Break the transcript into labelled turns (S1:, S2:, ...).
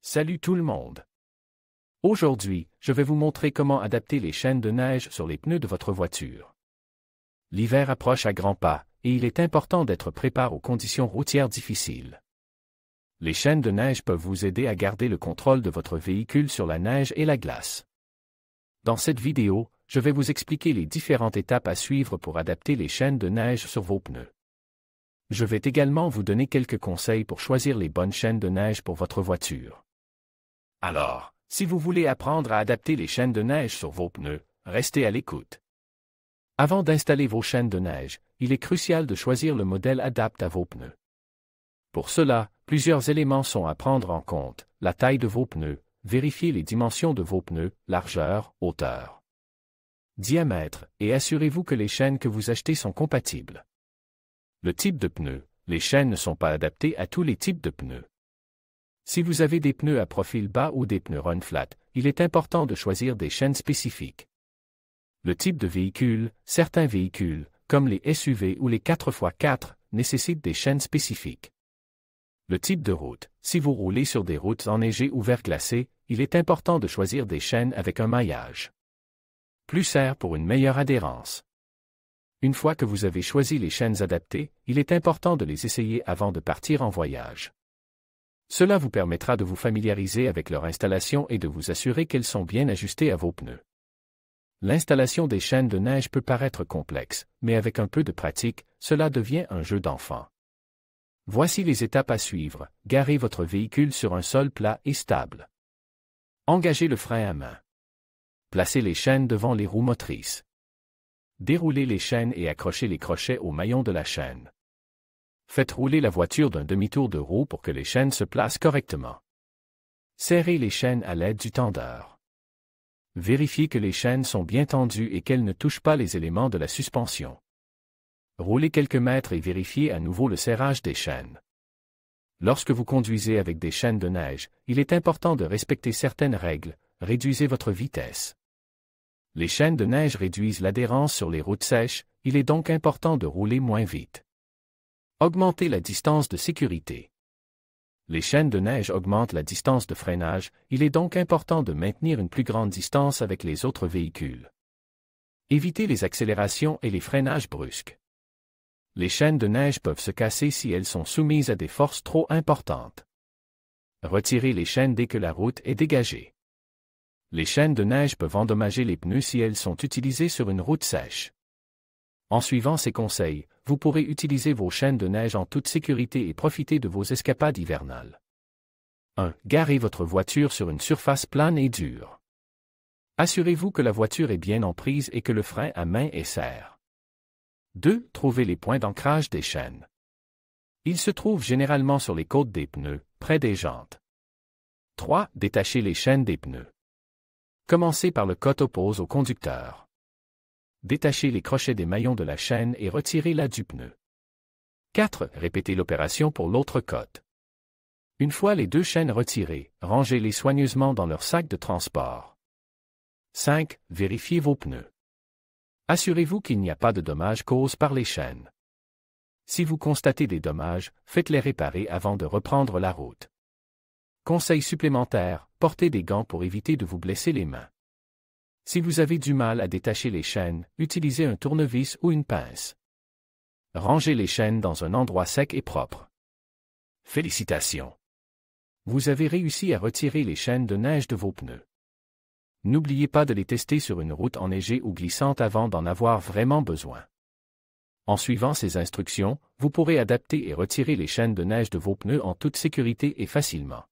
S1: Salut tout le monde! Aujourd'hui, je vais vous montrer comment adapter les chaînes de neige sur les pneus de votre voiture. L'hiver approche à grands pas, et il est important d'être préparé aux conditions routières difficiles. Les chaînes de neige peuvent vous aider à garder le contrôle de votre véhicule sur la neige et la glace. Dans cette vidéo, je vais vous expliquer les différentes étapes à suivre pour adapter les chaînes de neige sur vos pneus. Je vais également vous donner quelques conseils pour choisir les bonnes chaînes de neige pour votre voiture. Alors, si vous voulez apprendre à adapter les chaînes de neige sur vos pneus, restez à l'écoute. Avant d'installer vos chaînes de neige, il est crucial de choisir le modèle adapté à vos pneus. Pour cela, plusieurs éléments sont à prendre en compte: la taille de vos pneus, vérifiez les dimensions de vos pneus, largeur, hauteur, diamètre, et assurez-vous que les chaînes que vous achetez sont compatibles. Le type de pneus, les chaînes ne sont pas adaptées à tous les types de pneus. Si vous avez des pneus à profil bas ou des pneus run flat, il est important de choisir des chaînes spécifiques. Le type de véhicule, certains véhicules, comme les SUV ou les 4x4, nécessitent des chaînes spécifiques. Le type de route, si vous roulez sur des routes enneigées ou verglacées, il est important de choisir des chaînes avec un maillage plus serré pour une meilleure adhérence. Une fois que vous avez choisi les chaînes adaptées, il est important de les essayer avant de partir en voyage. Cela vous permettra de vous familiariser avec leur installation et de vous assurer qu'elles sont bien ajustées à vos pneus. L'installation des chaînes de neige peut paraître complexe, mais avec un peu de pratique, cela devient un jeu d'enfant. Voici les étapes à suivre. Garez votre véhicule sur un sol plat et stable. Engagez le frein à main. Placez les chaînes devant les roues motrices. Déroulez les chaînes et accrochez les crochets au maillon de la chaîne. Faites rouler la voiture d'un demi-tour de roue pour que les chaînes se placent correctement. Serrez les chaînes à l'aide du tendeur. Vérifiez que les chaînes sont bien tendues et qu'elles ne touchent pas les éléments de la suspension. Roulez quelques mètres et vérifiez à nouveau le serrage des chaînes. Lorsque vous conduisez avec des chaînes de neige, il est important de respecter certaines règles. Réduisez votre vitesse. Les chaînes de neige réduisent l'adhérence sur les routes sèches, il est donc important de rouler moins vite. Augmentez la distance de sécurité. Les chaînes de neige augmentent la distance de freinage, il est donc important de maintenir une plus grande distance avec les autres véhicules. Évitez les accélérations et les freinages brusques. Les chaînes de neige peuvent se casser si elles sont soumises à des forces trop importantes. Retirez les chaînes dès que la route est dégagée. Les chaînes de neige peuvent endommager les pneus si elles sont utilisées sur une route sèche. En suivant ces conseils, vous pourrez utiliser vos chaînes de neige en toute sécurité et profiter de vos escapades hivernales. 1. Garez votre voiture sur une surface plane et dure. Assurez-vous que la voiture est bien en prise et que le frein à main est serré. 2. Trouvez les points d'ancrage des chaînes. Ils se trouvent généralement sur les côtes des pneus, près des jantes. 3. Détachez les chaînes des pneus. Commencez par le côte oppose au conducteur. Détachez les crochets des maillons de la chaîne et retirez-la du pneu. 4. Répétez l'opération pour l'autre côte. Une fois les deux chaînes retirées, rangez-les soigneusement dans leur sac de transport. 5. Vérifiez vos pneus. Assurez-vous qu'il n'y a pas de dommages causés par les chaînes. Si vous constatez des dommages, faites-les réparer avant de reprendre la route. Conseil supplémentaire, portez des gants pour éviter de vous blesser les mains. Si vous avez du mal à détacher les chaînes, utilisez un tournevis ou une pince. Rangez les chaînes dans un endroit sec et propre. Félicitations! Vous avez réussi à retirer les chaînes de neige de vos pneus. N'oubliez pas de les tester sur une route enneigée ou glissante avant d'en avoir vraiment besoin. En suivant ces instructions, vous pourrez adapter et retirer les chaînes de neige de vos pneus en toute sécurité et facilement.